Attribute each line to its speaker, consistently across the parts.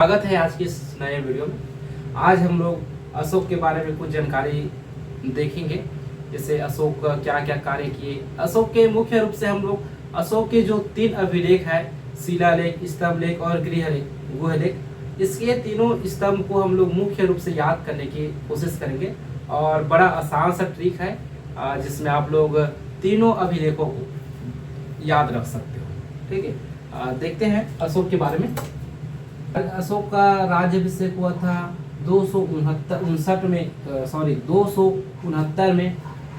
Speaker 1: स्वागत है आज की इस नए वीडियो में। आज हम लोग अशोक के बारे में कुछ जानकारी देखेंगे। जैसे अशोक क्या क्या कार्य किए। अशोक के मुख्य रूप से हम लोग अशोक के जो 3 अभिलेख है, शिलालेख, स्तंभ लेख और गुहलेख, इसके तीनों स्तंभ को हम लोग मुख्य रूप से याद करने की कोशिश करेंगे। और बड़ा आसान सा ट्रिक है जिसमें आप लोग तीनों अभिलेखों को याद रख सकते हो। ठीक है, देखते हैं अशोक के बारे में। अशोक का राज्याभिषेक हुआ था 269 में,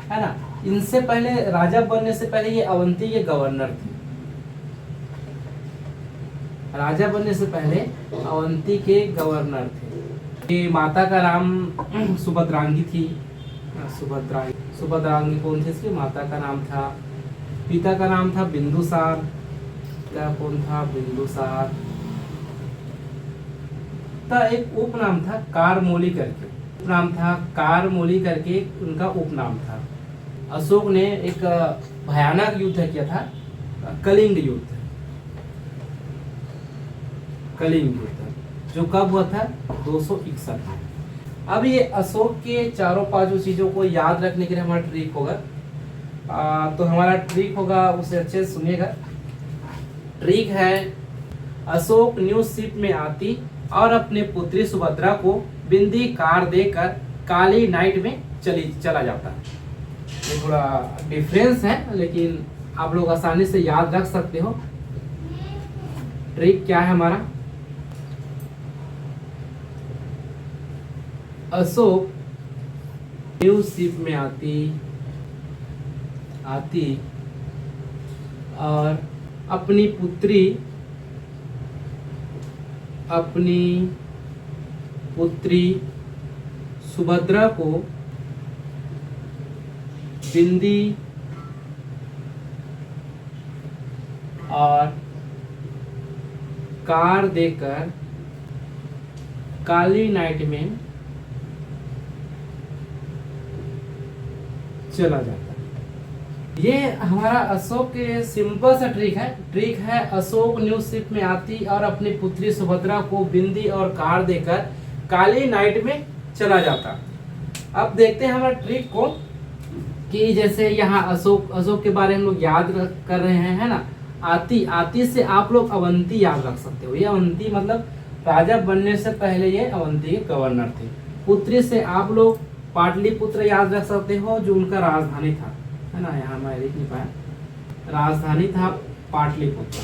Speaker 1: है ना। इनसे पहले राजा बनने से पहले ये अवंती के गवर्नर थे। राजा बनने से पहले अवंती के गवर्नर थे। ये माता का नाम सुभद्रांगी थी। सुभद्रांगी कौन थी? इसकी माता का नाम था। पिता का नाम था बिंदुसार। पिता कौन था? बिंदुसार। एक उपनाम था कारमोली करके, उनका उपनाम था। अशोक ने एक भयानक युद्ध किया था, कलिंग युद्ध, जो कब हुआ था? 261 में। अब ये अशोक के चारों पांचों चीजों को याद रखने के लिए हमारा ट्रिक होगा। तो हमारा ट्रिक होगा, उसे अच्छे से सुनिएगा। ट्रिक है, अशोक न्यू शिप में आती और अपने पुत्री सुभद्रा को बिंदी कार देकर काली नाइट में चला जाता है। ये थोड़ा डिफरेंस है, लेकिन आप लोग आसानी से याद रख सकते हो। ट्रिक क्या है हमारा? अशोक न्यू शिप में आती और अपनी पुत्री सुभद्रा को बिंदी और कार देकर काली नाइट में चला जाता है। ये हमारा अशोक के सिंपल सा ट्रिक है। अशोक न्यू शिप में आती और अपनी पुत्री सुभद्रा को बिंदी और कार देकर काली नाइट में चला जाता। अब देखते हैं हमारा ट्रिक को, कि जैसे यहाँ अशोक के बारे में हम लोग याद कर रहे हैं, है ना। आती से आप लोग अवंती याद रख सकते हो। ये अवंती मतलब राजा बनने से पहले ये अवंती के गवर्नर थे। पुत्री से आप लोग पाटलिपुत्र याद रख सकते हो, जो उनका राजधानी था, है ना। यहाँ मैं लिख नहीं पाया, राजधानी था पाटलिपुत्र।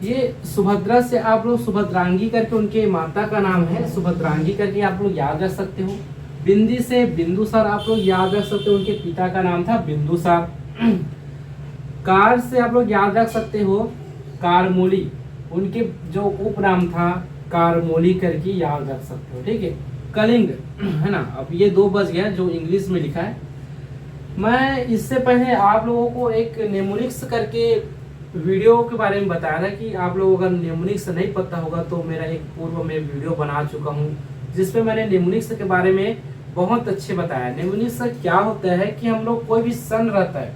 Speaker 1: ये सुभद्रा से आप लोग सुभद्रांगी करके, उनके माता का नाम है सुभद्रांगी करके, आप लोग याद रख सकते हो। बिंदी से बिंदुसार आप लोग याद रख सकते हो, उनके पिता का नाम था बिंदुसार। कार से आप लोग याद रख सकते हो कारमोली, उनके जो उपनाम था कारमोली करके याद रख सकते हो। ठीक है, कलिंग, है ना। अब ये 2 बच गया जो इंग्लिश में लिखा है। मैं इससे पहले आप लोगों को एक नेमोनिक्स करके वीडियो के बारे में बताया था, कि आप लोगों को अगर नेमोनिक्स नहीं पता होगा तो मेरा एक पूर्व में वीडियो बना चुका हूँ, जिसपे मैंने नेमोनिक्स के बारे में बहुत अच्छे बताया। नेमोनिक्स क्या होता है कि हम लोग कोई भी सन रहता है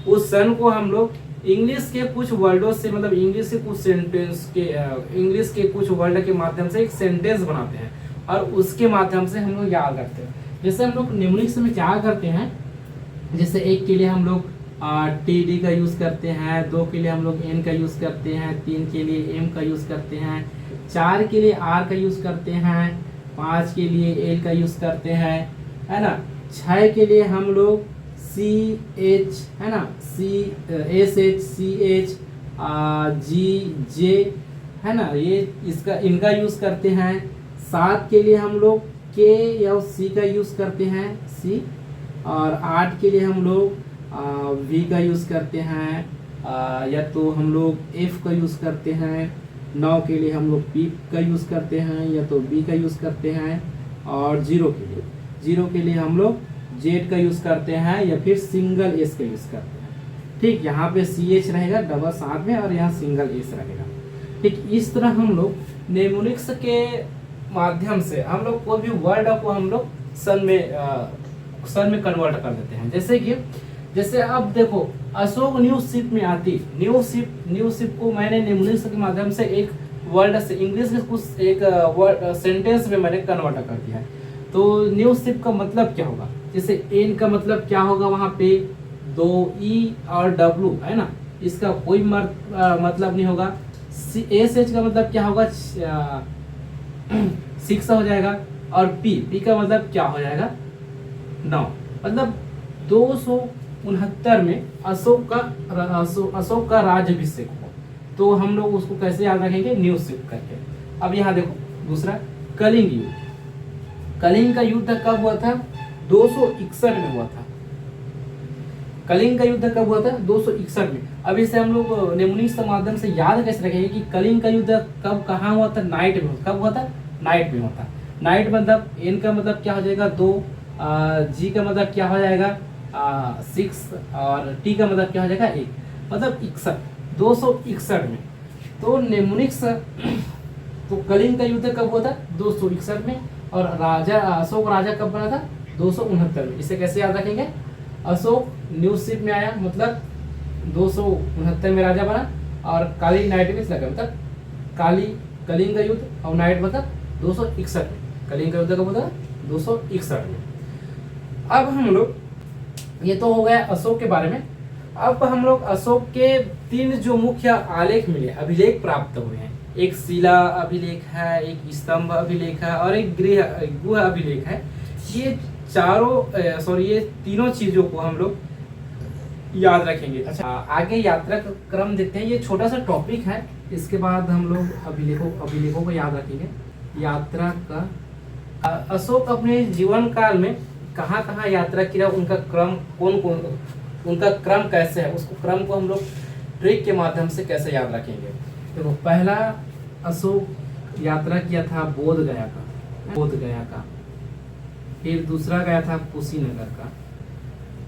Speaker 1: उस सन को हम लोग इंग्लिश के कुछ वर्डों से, मतलब इंग्लिश के कुछ वर्ड के माध्यम से एक सेंटेंस बनाते हैं और उसके माध्यम से हम लोग याद रखते हैं। जैसे हम लोग निम्नलिखित में क्या करते हैं, जैसे 1 के लिए हम लोग TD का यूज करते हैं, 2 के लिए हम लोग N का यूज करते हैं, 3 के लिए M का यूज करते हैं, 4 के लिए R का यूज करते हैं, 5 के लिए L का यूज करते हैं, है ना। 6 के लिए हम लोग CH, है ना, SH, CH, GJ, है ना, ये इनका यूज करते हैं। 7 के लिए हम लोग K या C का यूज करते हैं, C। और 8 के लिए हम लोग V का यूज करते हैं, या तो हम लोग F का यूज करते हैं। 9 के लिए हम लोग P का यूज करते हैं, या तो B का यूज करते हैं। और 0 के लिए हम लोग Z का यूज करते हैं, या फिर सिंगल S का यूज करते हैं। ठीक, यहाँ पे CH रहेगा डबल साथ में, और यहाँ सिंगल S रहेगा। ठीक, इस तरह हम लोग नेमोनिक्स के माध्यम से हम लोग कोई भी वर्ड को हम लोग सन में कन्वर्ट कर देते हैं। जैसे अब देखो, अशोक न्यू शिप में आती, न्यू शिप को मैंने निम्नलिखित के माध्यम से एक वर्ड से इंग्लिश के कुछ एक वर्ड सेंटेंस में मैंने कन्वर्ट कर दिया है। तो न्यू शिप का मतलब क्या होगा, जैसे एन का मतलब क्या होगा, वहाँ पे 2 ई और डब्लू है ना, इसका कोई मतलब नहीं होगा। एस एच का मतलब क्या होगा, 6 हो जाएगा। और पी का मतलब क्या हो जाएगा, 9। मतलब 269 में अशोक का राज्याभिषेक हो, तो हम लोग उसको कैसे याद रखेंगे, न्यू शिप करके। अब यहाँ देखो दूसरा कलिंग युद्ध। कलिंग का युद्ध कब हुआ था, 261 में हुआ था। कलिंग का युद्ध कब हुआ था, 261 में। अब इसे हम लोग नेमोनिक्स के माध्यम से याद कैसे रखेंगे कि कलिंग का युद्ध कब कहाँ हुआ था, नाइट में। कब हुआ था, नाइट में हुआ था। नाइट मतलब एन का मतलब क्या हो जाएगा, 2, जी का मतलब क्या हो जाएगा, 6, और टी का मतलब क्या हो जाएगा, 1, मतलब 61, 261 में। तो नेमोनिक्स तो कलिंग का युद्ध कब हुआ था, 261 में। और राजा अशोक राजा कब बना था, 269 में। इसे कैसे याद रखेंगे, अशोक न्यू शिप में आया मतलब 269 में राजा बना, और काली नाइट में लगा मतलब कलिंग का युद्ध, और नाइट मतलब 261 में। कलिंग का युद्ध कब होता है, 261 में। अब हम लोग, ये तो हो गया अशोक के बारे में। अब हम लोग अशोक के 3 जो मुख्य आलेख मिले, अभिलेख प्राप्त हुए हैं, एक शिला अभिलेख है, एक स्तंभ अभिलेख है, और एक गुह अभिलेख है। ये ये तीनों चीजों को हम लोग याद रखेंगे। अच्छा, आगे यात्रा का क्रम देखते हैं। ये छोटा सा टॉपिक है, इसके बाद हम लोग अभिलेखों को याद रखेंगे। यात्रा का अशोक अपने जीवन काल में कहाँ कहाँ यात्रा किया, उनका क्रम उनका क्रम कैसे है, उसको क्रम को हम लोग ट्रिक के माध्यम से कैसे याद रखेंगे। देखो, पहला अशोक यात्रा किया था बोध गया का। फिर दूसरा गया था कुशीनगर का।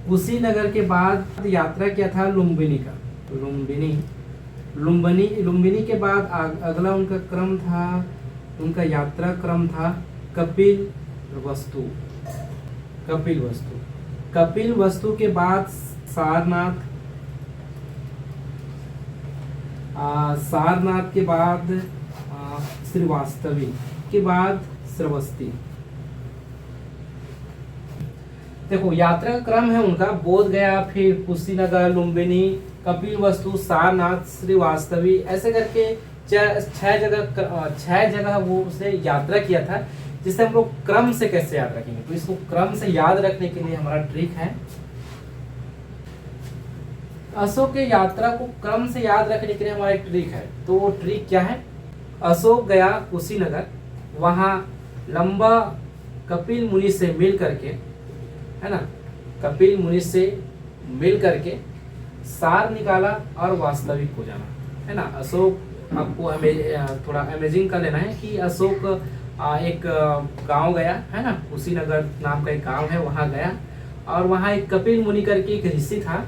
Speaker 1: कुशीनगर के बाद यात्रा किया था लुम्बिनी का, लुम्बिनी के बाद अगला उनका यात्रा क्रम था कपिल वस्तु के बाद सारनाथ के बाद श्रीवास्तवी के बाद श्रवस्ती। देखो, यात्रा का क्रम है उनका बोध गया, फिर कुशीनगर, लुम्बिनी, कपिल वस्तु, सारनाथ, श्रीवास्तवी, ऐसे करके 6 जगह वो उसने यात्रा किया था। जिसे हम लोग क्रम से कैसे याद रखेंगे, तो इसको क्रम से याद रखने के लिए हमारा ट्रिक है, अशोक के यात्रा को क्रम से याद रखने के लिए हमारा एक ट्रिक है। तो वो ट्रिक क्या है, अशोक गया कुशीनगर, वहां लंबा कपिल मुनि से मिल करके, है ना, कपिल मुनि से मिल करके सार निकाला और वास्तविक को जाना, है ना। अशोक, आपको हमें थोड़ा अमेजिंग कर लेना है कि अशोक एक गांव गया, है ना, कुशीनगर नाम का एक गांव है, वहां गया, और वहां एक कपिल मुनि करके एक ऋषि था,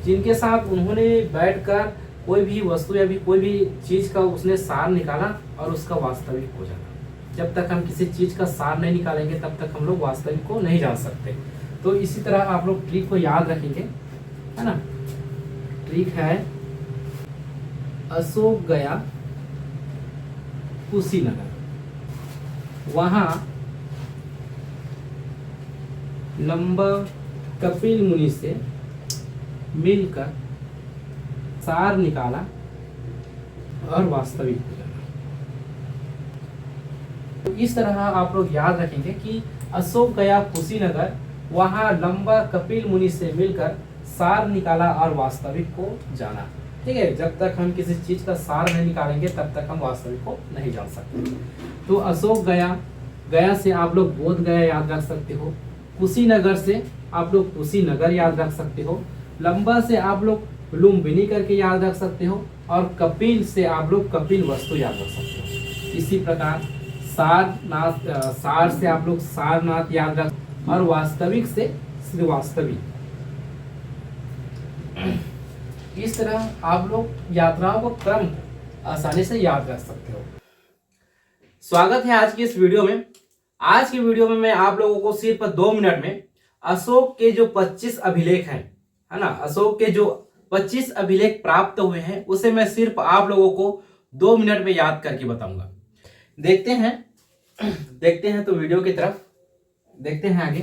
Speaker 1: जिनके साथ उन्होंने बैठकर कोई भी वस्तु या भी कोई भी चीज का उसने सार निकाला और उसका वास्तविक हो जाना। जब तक हम किसी चीज का सार नहीं निकालेंगे तब तक हम लोग वास्तविक को नहीं जान सकते। तो इसी तरह आप लोग ट्रिक को याद रखेंगे, है ना। ट्रिक है, अशोक गया कुशीनगर, वहां लंबा कपिल मुनि से मिलकर सार निकाला और वास्तविक हो जाना। तो इस तरह आप लोग याद रखेंगे कि अशोक गया कुशीनगर, वहां लंबा कपिल मुनि से मिलकर सार निकाला और वास्तविक को जाना। ठीक है, जब तक हम किसी चीज का सार नहीं निकालेंगे तब तक हम वास्तविक को नहीं जान सकते। तो अशोक गया से आप लोग बोध गया याद रख सकते हो, कुशीनगर से आप लोग कुशीनगर याद रख सकते हो, लंबा से आप लोग लुम्बिनी करके याद रख सकते हो, और कपिल से आप लोग कपिल वस्तु याद रख सकते हो। इसी प्रकार सार से आप लोग सारनाथ याद रख, और वास्तविक से श्रीवास्तवी। इस तरह आप लोग यात्राओं को क्रम आसानी से याद रख सकते हो। स्वागत है आज की इस वीडियो में। आज की वीडियो में मैं आप लोगों को सिर्फ 2 मिनट में अशोक के जो 25 अभिलेख हैं, है ना, अशोक के जो 25 अभिलेख प्राप्त हुए हैं, उसे मैं सिर्फ आप लोगों को 2 मिनट में याद करके बताऊंगा। देखते हैं तो वीडियो की तरफ देखते हैं आगे।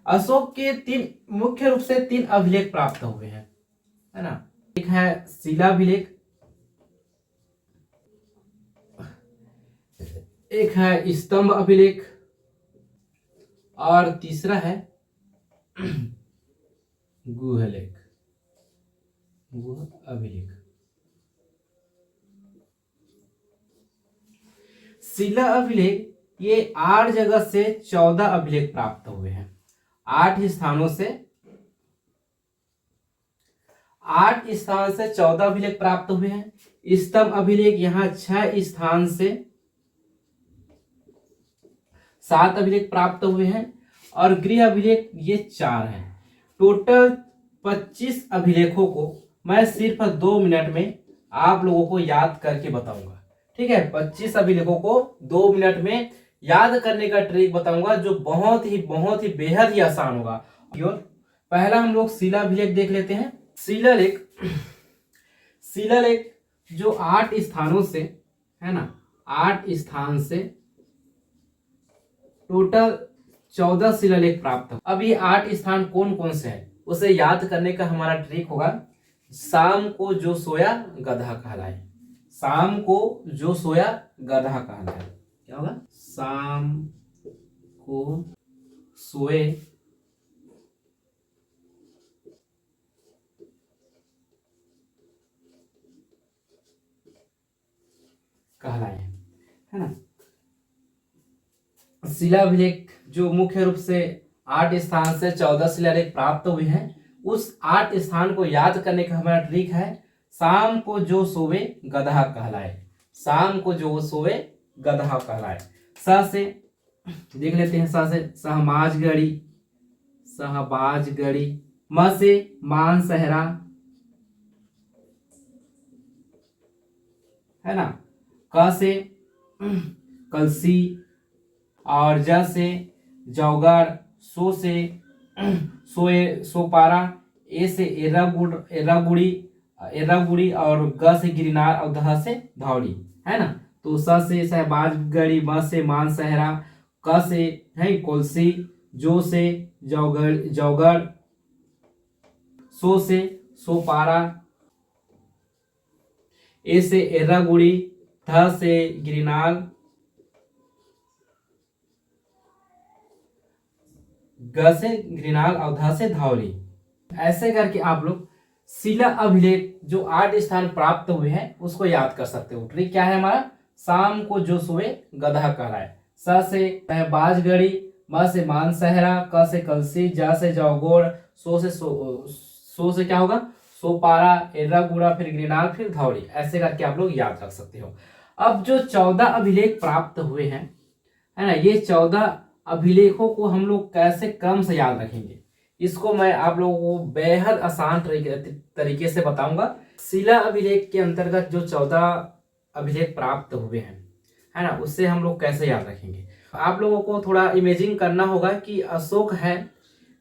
Speaker 1: अशोक के मुख्य रूप से 3 अभिलेख प्राप्त हुए हैं, है ना। एक है शिलाभिलेख, एक है स्तंभ अभिलेख और तीसरा है गुह अभिलेख। शिला अभिलेख ये 8 जगह से 14 अभिलेख प्राप्त हुए हैं। 8 स्थानों से 14 अभिलेख प्राप्त हुए हैं। स्तंभ अभिलेख यहाँ 6 स्थान से 7 अभिलेख प्राप्त हुए हैं और गृह अभिलेख ये 4 हैं। टोटल 25 अभिलेखों को मैं सिर्फ 2 मिनट में आप लोगों को याद करके बताऊंगा, ठीक है। 25 अभिलेखों को 2 मिनट में याद करने का ट्रिक बताऊंगा जो बहुत ही बेहद ही आसान होगा। पहला हम लोग शिलाभिलेख देख लेते हैं। शिलालेख जो 8 स्थानों से, है ना, 8 स्थान से टोटल 14 शिलालेख प्राप्त हो। अब ये 8 स्थान कौन कौन से हैं उसे याद करने का हमारा ट्रिक होगा, शाम को जो सोया गधा कहलाए। शाम को जो सोया गधा कहलाए। क्या होगा? शाम को सोए कहलाए, है ना। शिलाभिलेख जो मुख्य रूप से 8 स्थान से 14 शिलालेख प्राप्त हुए हैं, उस 8 स्थान को याद करने का हमारा ट्रिक है, शाम को जो सोवे गधा कहलाए। शाम को जो सोवे गधा कहलाए। स से देख लेते हैं। स से सहबाजगढ़ी। म से मानसहरा, है ना। क से कलसी और ज से जौगड़। सो से सोपारा। ए से एर्रागुड़ी और ग से गिरनार और ध से धौली, है ना। तो स से सहबाजगढ़ी, म से मानसहरा, क से है कोलसी, जो से जौगड़, सो से सोपारा, ए से एर्रागुड़ी, ध से गिरनार, ग से गिरनार और ध से धौली। ऐसे करके आप लोग शिला अभिलेख जो 8 स्थान प्राप्त हुए हैं उसको याद कर सकते हो। ट्रिक क्या है हमारा? शाम को जो सोए गधा कहलाए। स से सहबाजगढ़ी, म से मानसहरा, क से कलसी, ज से जौगड़, सो से क्या होगा? सोपारा, एर्रागुड़ा, फिर गिरनार, फिर धौली। ऐसे करके आप लोग याद रख सकते हो। अब जो 14 अभिलेख प्राप्त हुए हैं, है ना, ये 14 अभिलेखों को हम लोग कैसे क्रम से याद रखेंगे, इसको मैं आप लोगों को बेहद आसान तरीके से बताऊंगा। शिला अभिलेख के अंतर्गत जो 14 अभिलेख प्राप्त हुए हैं, है ना, उससे हम लोग कैसे याद रखेंगे। आप लोगों को थोड़ा इमेजिन करना होगा कि अशोक है,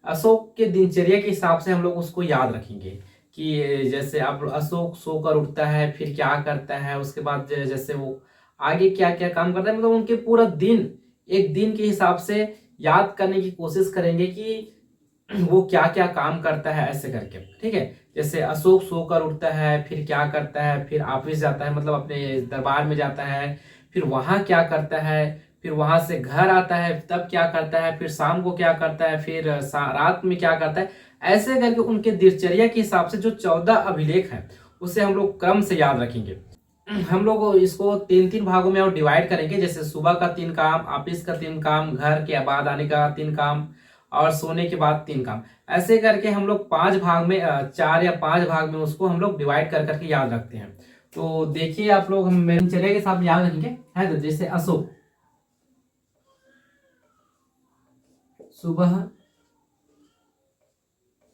Speaker 1: अशोक के दिनचर्या के हिसाब से हम लोग उसको याद रखेंगे कि जैसे आप अशोक सोकर उठता है, फिर क्या करता है, उसके बाद जैसे वो आगे क्या क्या काम करता है, मतलब उनके पूरा दिन, एक दिन के हिसाब से याद करने की कोशिश करेंगे कि वो क्या क्या काम करता है, ऐसे करके, ठीक है। जैसे अशोक सोकर उठता है, फिर क्या करता है, फिर ऑफिस जाता है, मतलब अपने दरबार में जाता है, फिर वहां क्या करता है, फिर वहां से घर आता है, तब क्या करता है, फिर शाम को क्या करता है, फिर रात में क्या करता है। ऐसे करके उनके दिनचर्या के हिसाब से जो 14 अभिलेख हैं उसे हम लोग क्रम से याद रखेंगे। हम लोग इसको 3-3 भागों में और डिवाइड करेंगे। जैसे सुबह का 3 काम, ऑफिस का 3 काम, घर के बाद आने का 3 काम और सोने के बाद 3 काम। ऐसे करके हम लोग 5 भाग में 4 या 5 भाग में उसको हम लोग डिवाइड कर करके याद रखते हैं। तो देखिए आप लोग, हम दिनचर्या के साथ याद रखेंगे, है। तो जैसे अशोक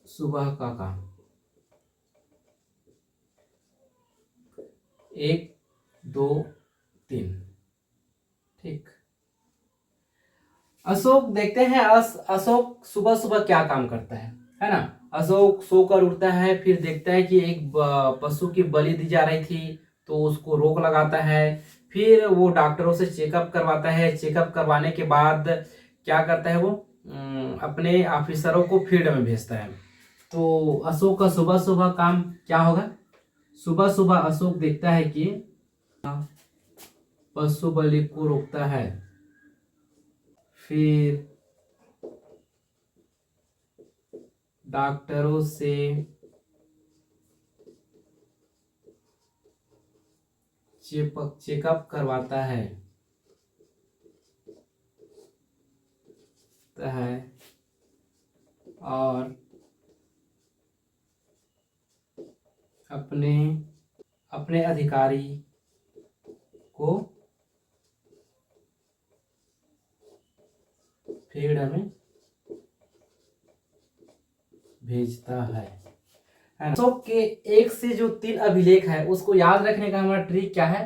Speaker 1: सुबह का काम 1 2 3, ठीक। अशोक देखते हैं अशोक सुबह सुबह क्या काम करता है ना। अशोक सोकर उठता है, फिर देखता है कि एक पशु की बलि दी जा रही थी, तो उसको रोक लगाता है। फिर वो डॉक्टरों से चेकअप करवाता है। चेकअप करवाने के बाद क्या करता है वो अपने ऑफिसरों को फील्ड में भेजता है। तो अशोक का सुबह सुबह काम क्या होगा? सुबह सुबह अशोक देखता है कि पशु बलि को रोकता है। फिर डॉक्टरों से चेकअप करवाता है और अपने अपने अधिकारी को फील्ड में भेजता है। अशोक के 1 से जो 3 अभिलेख है उसको याद रखने का हमारा ट्रिक क्या है?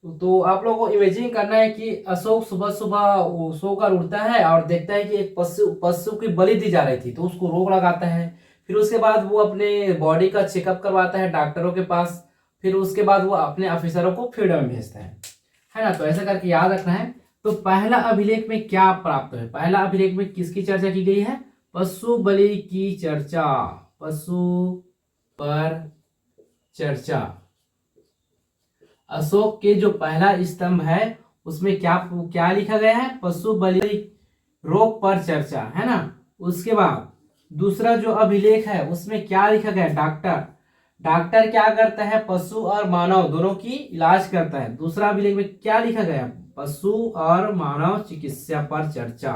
Speaker 1: तो आप लोगों को इमेजिन करना है कि अशोक सुबह सुबह सोकर उठता है और देखता है कि एक पशु की बलि दी जा रही थी, तो उसको रोक लगाता है। फिर उसके बाद वो अपने बॉडी का चेकअप करवाता है डॉक्टरों के पास। फिर उसके बाद वो अपने ऑफिसरों को फील्ड में भेजता है ना। तो ऐसा करके याद रखना है। तो पहला अभिलेख में क्या प्राप्त है? पहला अभिलेख में किसकी चर्चा की गई है? पशु बलि की चर्चा, पशु पर चर्चा। अशोक के जो पहला स्तंभ है उसमें क्या क्या लिखा गया है? पशु बलि रोग पर चर्चा, है ना। उसके बाद दूसरा जो अभिलेख है उसमें क्या लिखा गया? डॉक्टर। डॉक्टर क्या करता है? पशु और मानव दोनों की इलाज करता है। दूसरा अभिलेख में क्या लिखा गया? पशु और मानव चिकित्सा पर चर्चा,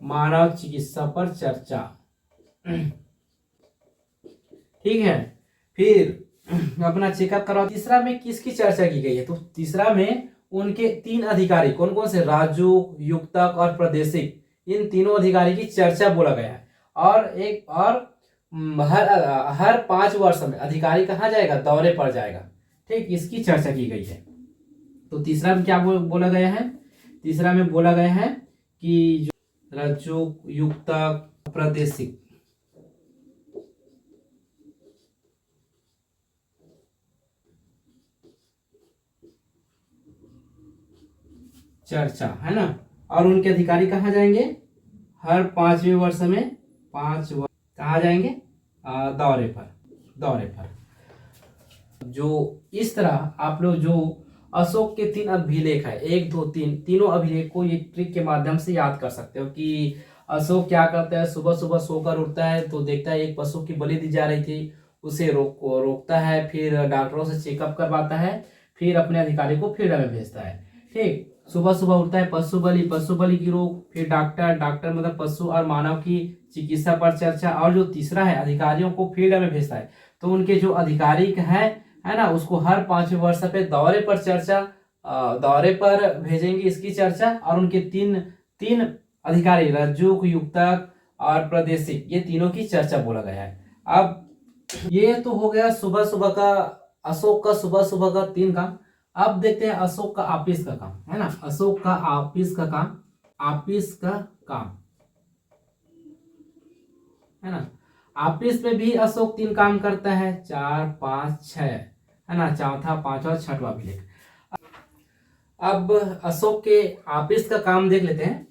Speaker 1: मानव चिकित्सा पर चर्चा। ठीक है। फिर अपना चेकअप करवा। तीसरा में किसकी चर्चा की गई है? तो तीसरा में उनके 3 अधिकारी कौन कौन से? राजू, युक्तक और प्रादेशिक, इन तीनों अधिकारी की चर्चा बोला गया है। और हर 5 वर्ष में अधिकारी कहाँ जाएगा? दौरे पर जाएगा। ठीक, इसकी चर्चा की गई है। तो तीसरा में क्या बोला गया है? तीसरा में बोला गया है कि जो राजू, युक्तक, प्रादेशिक चर्चा, है ना। और उनके अधिकारी कहाँ जाएंगे? हर 5वें वर्ष में 5 वर्ष कहाँ जाएंगे? दौरे पर। जो इस तरह आप लोग जो अशोक के 3 अभिलेख है, 1 2 3, तीनों अभिलेख को ये ट्रिक के माध्यम से याद कर सकते हो कि अशोक क्या करता है? सुबह सुबह सोकर उठता है तो देखता है एक पशु की बलि दी जा रही थी, उसे रोकता है। फिर डॉक्टरों से चेकअप करवाता है। फिर अपने अधिकारी को फील्ड में भेजता है। ठीक, सुबह सुबह उठता है, पशु बलि की रोक, फिर डॉक्टर मतलब पशु और मानव की चिकित्सा पर चर्चा, और जो तीसरा है अधिकारियों को फील्ड में भेजता है। तो उनके जो अधिकारी है ना, उसको हर 5वें वर्ष पे दौरे पर भेजेंगे इसकी चर्चा। और उनके तीन अधिकारी रज्जु, युक्तक और प्रादेशिक, ये तीनों की चर्चा बोला गया है। अब ये तो हो गया सुबह सुबह का, अशोक का सुबह सुबह का 3 काम। अब देखते हैं अशोक का ऑफिस का काम, है ना। अशोक का ऑफिस का काम, है ना। ऑफिस में भी अशोक 3 काम करता है, 4 5 6, है ना। चौथा, पांचवा, छठवा अभिलेख। अब अशोक के ऑफिस का काम देख लेते हैं।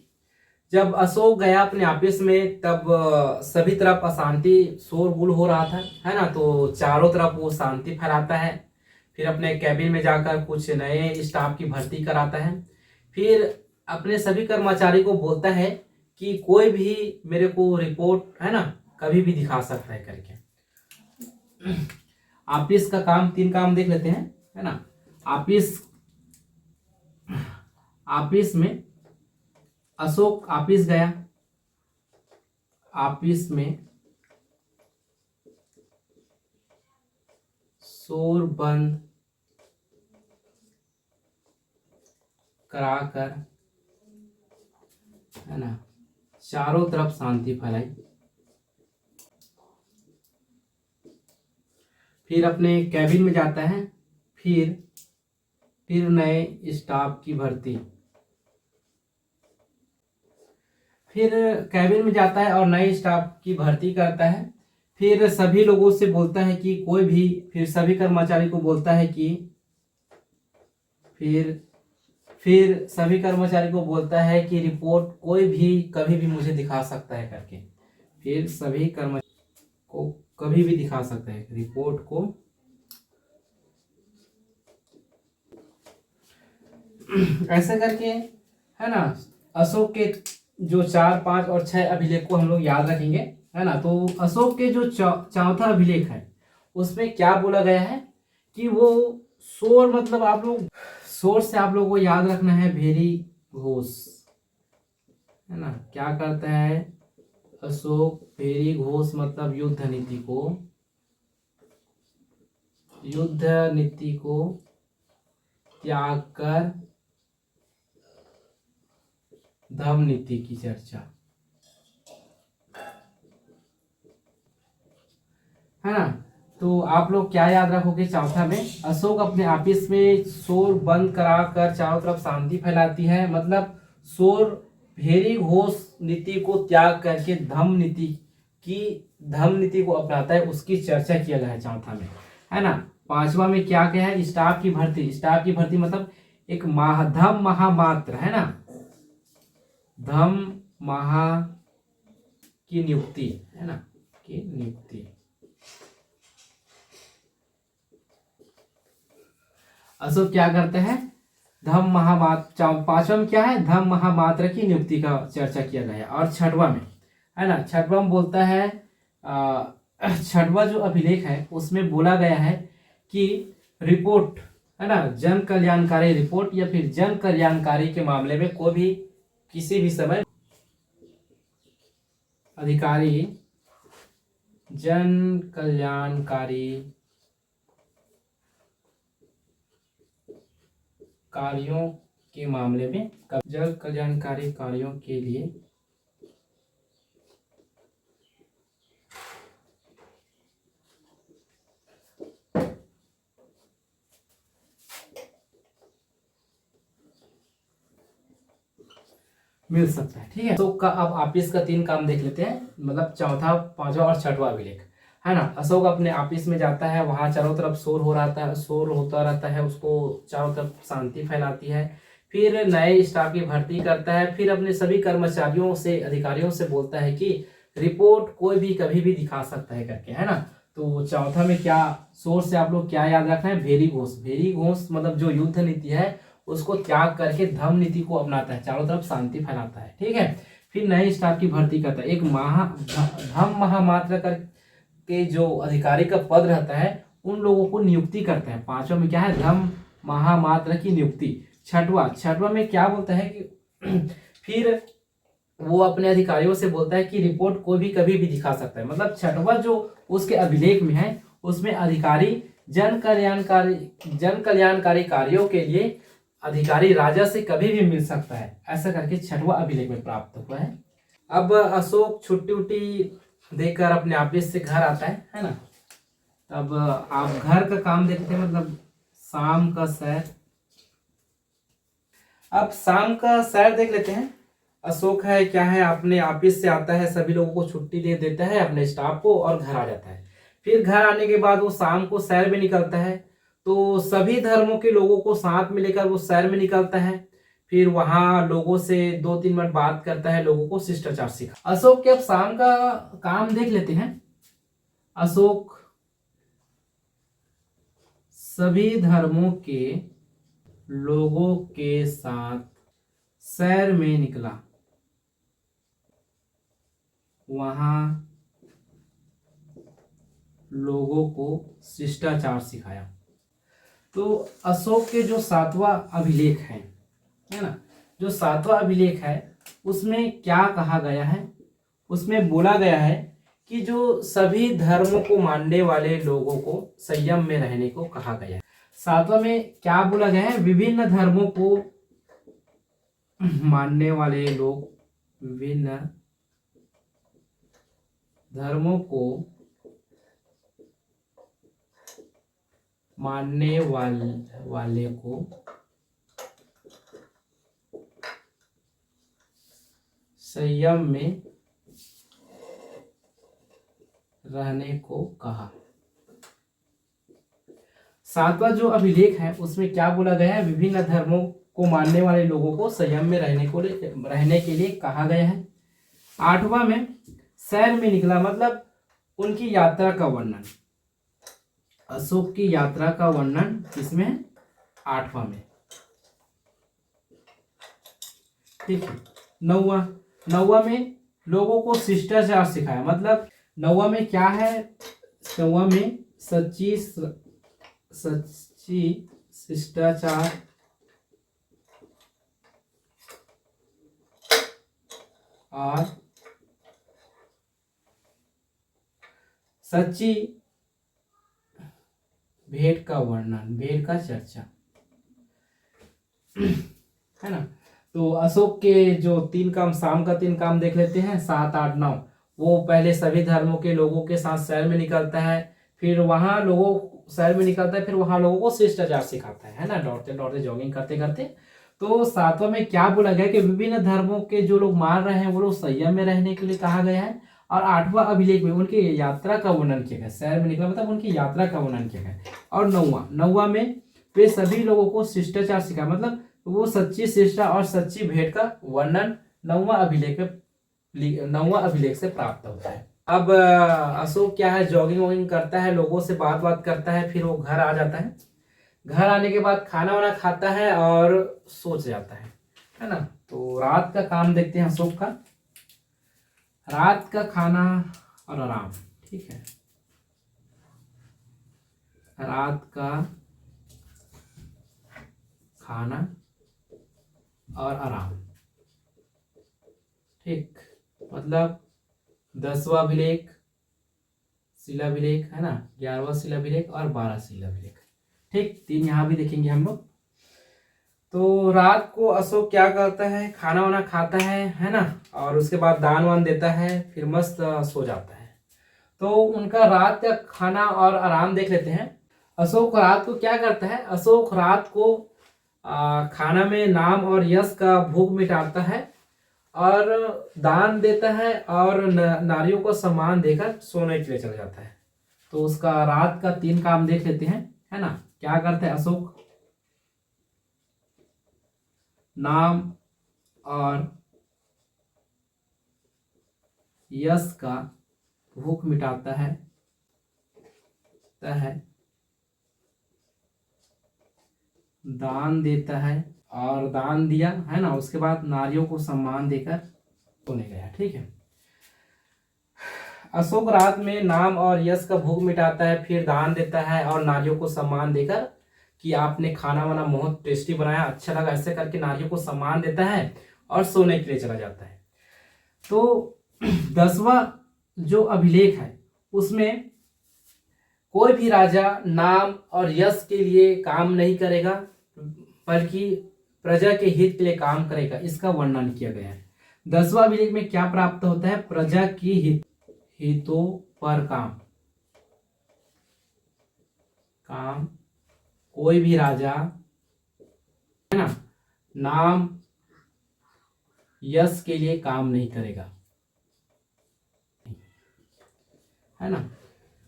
Speaker 1: जब अशोक गया अपने ऑफिस में तब सभी तरफ अशांति, शोरगुल हो रहा था, है ना। तो चारों तरफ वो शांति फैलाता है। फिर अपने कैबिन में जाकर कुछ नए स्टाफ की भर्ती कराता है। फिर अपने सभी कर्मचारी को बोलता है कि कोई भी मेरे को रिपोर्ट, है ना, कभी भी दिखा सकता है करके। ऑफिस का काम 3 काम देख लेते हैं, है ना। ऑफिस में अशोक ऑफिस गया। ऑफिस में शोर बंद कराकर, है ना, चारों तरफ शांति फैलाई। फिर अपने कैबिन में जाता है। फिर नए स्टाफ की भर्ती। फिर कैबिन में जाता है और नए स्टाफ की भर्ती करता है। फिर सभी लोगों से बोलता है कि कोई भी, फिर सभी कर्मचारी को बोलता है कि फिर सभी कर्मचारी को बोलता है कि रिपोर्ट कोई भी कभी भी मुझे दिखा सकता है करके। फिर सभी कर्मचारी को कभी भी दिखा सकता है रिपोर्ट को। ऐसे करके है ना, अशोक के जो 4, 5 और 6 अभिलेख को हम लोग याद रखेंगे, है ना। तो अशोक के जो चौथा अभिलेख है उसमें क्या बोला गया है कि वो शोर, मतलब आप लोग शोर से आप लोगों को याद रखना है भेरी घोष, है ना। क्या करता है अशोक? भेरी घोष मतलब युद्ध नीति को त्याग कर धम्म नीति की चर्चा, है ना। तो आप लोग क्या याद रखोगे चौथा में? अशोक अपने ऑफिस में शोर बंद कराकर चारों तरफ शांति फैलाती है, मतलब शोर भेरी घोष नीति को त्याग करके धम्म नीति को अपनाता है, उसकी चर्चा किया गया है चौथा में, है ना। पांचवा में क्या क्या है? स्टाफ की भर्ती मतलब एक धम्म महामात्र, है ना, धम्म महा की नियुक्ति, है ना, की नियुक्ति। अशोक क्या करते हैं? धम्म महामात्र, पांचवा में क्या है? धम्म महामात्र की नियुक्ति का चर्चा किया गया है। और छठवा में, है ना, छठवा में बोलता है, छठवा जो अभिलेख है उसमें बोला गया है कि रिपोर्ट, है ना, जन कल्याणकारी रिपोर्ट या फिर जन कल्याणकारी के मामले में कोई भी किसी भी समय अधिकारी जन कल्याणकारी कार्यों के मामले में, जन कल्याणकारी कार्यों के लिए मिल सकता है, ठीक है। अशोक का अब ऑफिस का 3 काम देख लेते हैं, मतलब चौथा, पांचवा और छठवा अभिलेख, है ना। अशोक अपने ऑफिस में जाता है, वहां चारों तरफ शोर होता रहता है, उसको चारों तरफ शांति फैलाती है। फिर नए स्टाफ की भर्ती करता है, फिर अपने सभी कर्मचारियों से, अधिकारियों से बोलता है कि रिपोर्ट कोई भी कभी भी दिखा सकता है करके, है ना। तो चौथा में क्या शोर से आप लोग क्या याद रखना है? भेरी घोष मतलब जो युद्ध नीति है उसको त्याग करके धम्म नीति को अपनाता है, चारों तरफ शांति फैलाता है, ठीक है। फिर नए स्टाफ की भर्ती करता है, एक धम्म महामात्र कर के जो अधिकारी का पद रहता है उन लोगों को नियुक्ति करता है। पांचवा में क्या है? धम्म महामात्र की नियुक्ति। छठवा में क्या बोलता है कि फिर वो अपने अधिकारियों से बोलता है कि रिपोर्ट कोई भी कभी भी दिखा सकता है, मतलब छठवा जो उसके अभिलेख में है उसमें अधिकारी जन कल्याणकारी कार्यों के लिए अधिकारी राजा से कभी भी मिल सकता है, ऐसा करके छठवा अभिलेख में प्राप्त हुआ है। अब अशोक छुट्टी उट्टी देकर अपने ऑफिस से घर आता है ना। अब आप घर का काम देखते हैं, मतलब शाम का सैर। अब शाम का सैर देख लेते हैं। अशोक है क्या है, अपने ऑफिस से आता है, सभी लोगों को छुट्टी दे देता है, अपने स्टाफ को, और घर आ जाता है। फिर घर आने के बाद वो शाम को सैर में निकलता है, तो सभी धर्मों के लोगों को साथ में लेकर वो सैर में निकलता है। फिर वहां लोगों से 2-3 मिनट बात करता है, लोगों को शिष्टाचार सिखा। अशोक के अब शाम का काम देख लेते हैं। अशोक सभी धर्मों के लोगों के साथ सैर में निकला, वहां लोगों को शिष्टाचार सिखाया। तो अशोक के जो 7वां अभिलेख है ना, जो 7वां अभिलेख है उसमें क्या कहा गया है? उसमें बोला गया है कि जो सभी धर्मों को मानने वाले लोगों को संयम में रहने को कहा गया है। 7वां में क्या बोला गया है? विभिन्न धर्मों को मानने वाले लोग, विभिन्न धर्मों को मानने वाले को संयम में रहने को कहा। सातवां जो अभिलेख है उसमें क्या बोला गया है, विभिन्न धर्मों को मानने वाले लोगों को संयम में रहने के लिए कहा गया है। आठवां में सैर में निकला मतलब उनकी यात्रा का वर्णन, अशोक की यात्रा का वर्णन इसमें आठवां में। ठीक है। नौवां में लोगों को शिष्टाचार सिखाया, मतलब नौवां में क्या है, नौवां में सच्ची शिष्टाचार और सच्ची भेंट का वर्णन, भेंट का चर्चा है ना। तो अशोक के जो 3 काम, शाम का 3 काम देख लेते हैं, 7, 8, 9। वो पहले सभी धर्मों के लोगों के साथ शहर में निकलता है, फिर वहां शहर में निकलता है, फिर वहां लोगों को शिष्टाचार सिखाता है ना, दौड़ते दौड़ते जॉगिंग करते करते। तो 7वां में क्या बोला गया कि विभिन्न धर्मों के जो लोग मान रहे हैं वो लोग संयम में रहने के लिए कहा गया है। और 8वां अभिलेख में उनकी यात्रा का वर्णन किया गया, शहर में निकला मतलब उनकी यात्रा का वर्णन किया गया। और 9वां में वे सभी लोगों को शिष्टाचार सिखाया, मतलब वो सच्ची शिष्टा और सच्ची भेंट का वर्णन 9वां अभिलेख से प्राप्त होता है। अब अशोक क्या है, जॉगिंग वॉगिंग करता है, लोगों से बात करता है, फिर वो घर आ जाता है। घर आने के बाद खाना वाना खाता है और सोच जाता है ना। तो रात का काम देखते हैं अशोक का, रात का खाना और आराम। ठीक है, रात का खाना और आराम। ठीक, मतलब 10वां अभिलेख शिलाभिलेख है ना, 11वां शिलाभिलेख और 12 शिलाभिलेख। ठीक, 3 यहाँ भी देखेंगे हम लोग। तो रात को अशोक क्या करता है, खाना वाना खाता है ना, और उसके बाद दान वान देता है, फिर मस्त सो जाता है। तो उनका रात का खाना और आराम देख लेते हैं। अशोक रात को क्या करता है, अशोक रात को खाना में नाम और यश का भूख मिटाता है और दान देता है और नारियों को सम्मान देकर सोने के लिए चला जाता है। तो उसका रात का 3 काम देख लेते हैं, है ना। क्या करते हैं अशोक, नाम और यश का भूख मिटाता है, दान देता है और दान दिया है ना, उसके बाद नारियों को सम्मान देकर सोने गया। ठीक है, अशोक रात में नाम और यश का भूख मिटाता है, फिर दान देता है और नारियों को सम्मान देकर कि आपने खाना वाना बहुत टेस्टी बनाया, अच्छा लगा, ऐसे करके नारियों को सम्मान देता है और सोने के लिए चला जाता है। तो 10वां जो अभिलेख है उसमें कोई भी राजा नाम और यश के लिए काम नहीं करेगा, बल्कि प्रजा के हित के लिए काम करेगा, इसका वर्णन किया गया है। 10वां अभिलेख में क्या प्राप्त होता है, प्रजा की हितों पर काम कोई भी राजा है ना, नाम यश के लिए काम नहीं करेगा, है ना।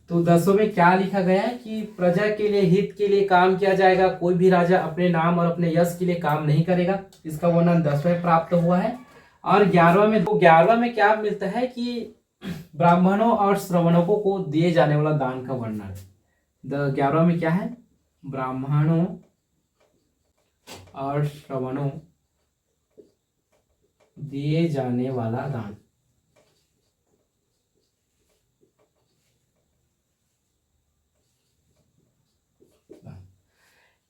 Speaker 1: तो 10वें में क्या लिखा गया है कि प्रजा के लिए, हित के लिए काम किया जाएगा, कोई भी राजा अपने नाम और अपने यश के लिए काम नहीं करेगा, इसका वर्णन 10वें प्राप्त हुआ है। और 11वां में क्या मिलता है कि ब्राह्मणों और श्रवणकों को दिए जाने वाला दान का वर्णन। 11वां में क्या है, ब्राह्मणों और श्रवणों दिए जाने वाला दान।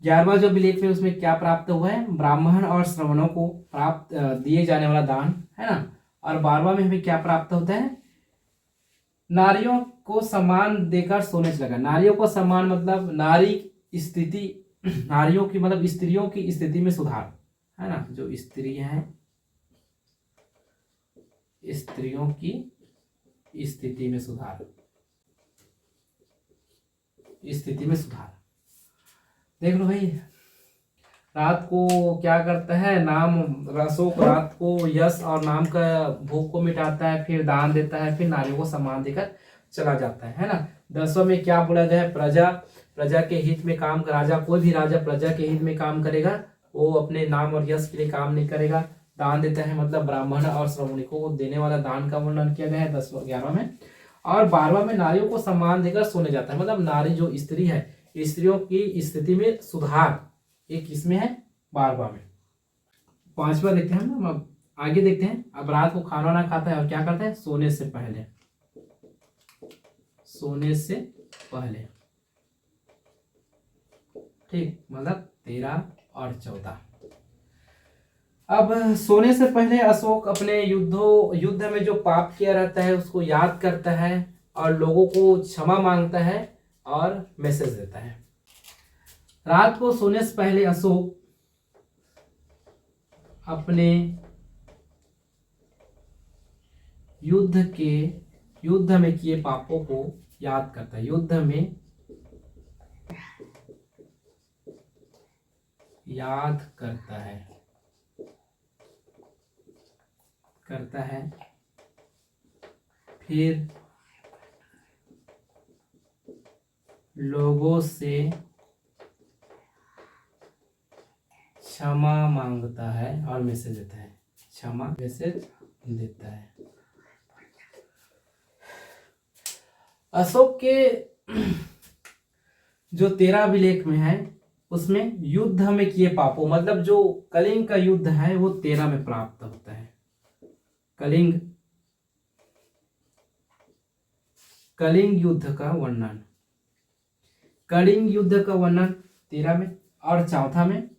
Speaker 1: ग्यारहवां जो अभिलेख में उसमें क्या प्राप्त हुआ है, ब्राह्मण और श्रवणों को प्राप्त दिए जाने वाला दान, है ना। और 12वां में हमें क्या प्राप्त होता है, नारियों को सम्मान देकर सोने से लगा। नारियों को सम्मान मतलब नारी स्थिति, नारियों की मतलब स्त्रियों की स्थिति में सुधार, है ना। जो स्त्री हैं, स्त्रियों की स्थिति में सुधार, देख लो भाई। रात को क्या करता है, नाम अशोक रात को यश और नाम का भूख को मिटाता है, फिर दान देता है, फिर नारियों को सम्मान देकर चला जाता है ना। 10वां में क्या बोला गया है, प्रजा, प्रजा के हित में काम, राजा, कोई भी राजा प्रजा के हित में काम करेगा, वो अपने नाम और यश के लिए काम नहीं करेगा। दान देता है, मतलब ब्राह्मण और श्रमणिकों को देने वाला दान का वर्णन किया गया है 11वां में। और 12वां में नारियों को सम्मान देकर सोने जाता है, मतलब नारी जो स्त्री है, स्त्रियों की स्थिति में सुधार, एक इसमें है 12वां में। 5वां देखते हैं ना, अब आगे देखते हैं। अब रात को खाना ना खाता है और क्या करता है, सोने से पहले, सोने से पहले, ठीक, मतलब 13 और 14। अब सोने से पहले अशोक अपने युद्ध में जो पाप किया रहता है उसको याद करता है और लोगों को क्षमा मांगता है और मैसेज देता है। रात को सोने से पहले अशोक अपने युद्ध में किए पापों को याद करता है, युद्ध में याद करता है, फिर लोगों से क्षमा मांगता है और मैसेज देता है, क्षमा मैसेज देता है। अशोक के जो 13 अभिलेख में है उसमें युद्ध में किए पापों, मतलब जो कलिंग का युद्ध है वो 13 में प्राप्त होता है। कलिंग युद्ध का वर्णन, कलिंग युद्ध का वर्णन 13 में। और 4था में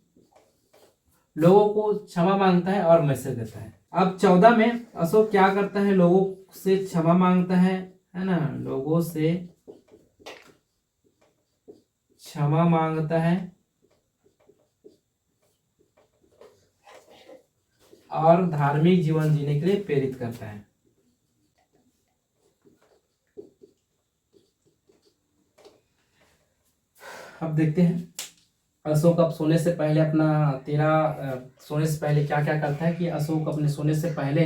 Speaker 1: लोगों को क्षमा मांगता है और मैसेज देता है। अब 14 में अशोक क्या करता है, लोगों से क्षमा मांगता है ना, लोगों से क्षमा मांगता है और धार्मिक जीवन जीने के लिए प्रेरित करता है। अब देखते हैं अशोक अब सोने से पहले अपना सोने से पहले क्या क्या करता है कि अशोक अपने सोने से पहले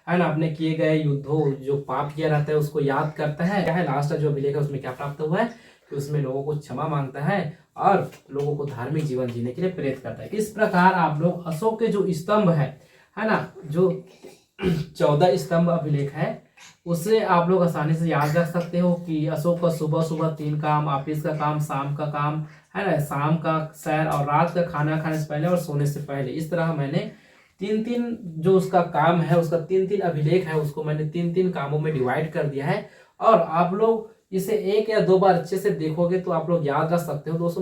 Speaker 1: है ना अपने किए गए युद्धों जो पाप किया रहता है उसको याद करता है। क्या है लास्ट जो अभिलेख है उसमें क्या प्राप्त हुआ है कि उसमें लोगों को क्षमा मांगता है और लोगों को धार्मिक जीवन जीने के लिए प्रेरित करता है। इस प्रकार आप लोग अशोक के जो स्तंभ है ना, जो 14 स्तंभ अभिलेख है उससे आप लोग आसानी से याद रख सकते हो कि अशोक का सुबह सुबह 3 काम, ऑफिस का काम, शाम का काम है ना, शाम का सैर और रात का खाना खाने से पहले और सोने से पहले। इस तरह मैंने 3-3 जो उसका काम है, उसका 3-3 अभिलेख है, उसको मैंने 3-3 कामों में डिवाइड कर दिया है। और आप लोग इसे 1 या 2 बार अच्छे से देखोगे तो आप लोग याद रख सकते हो दोस्तों।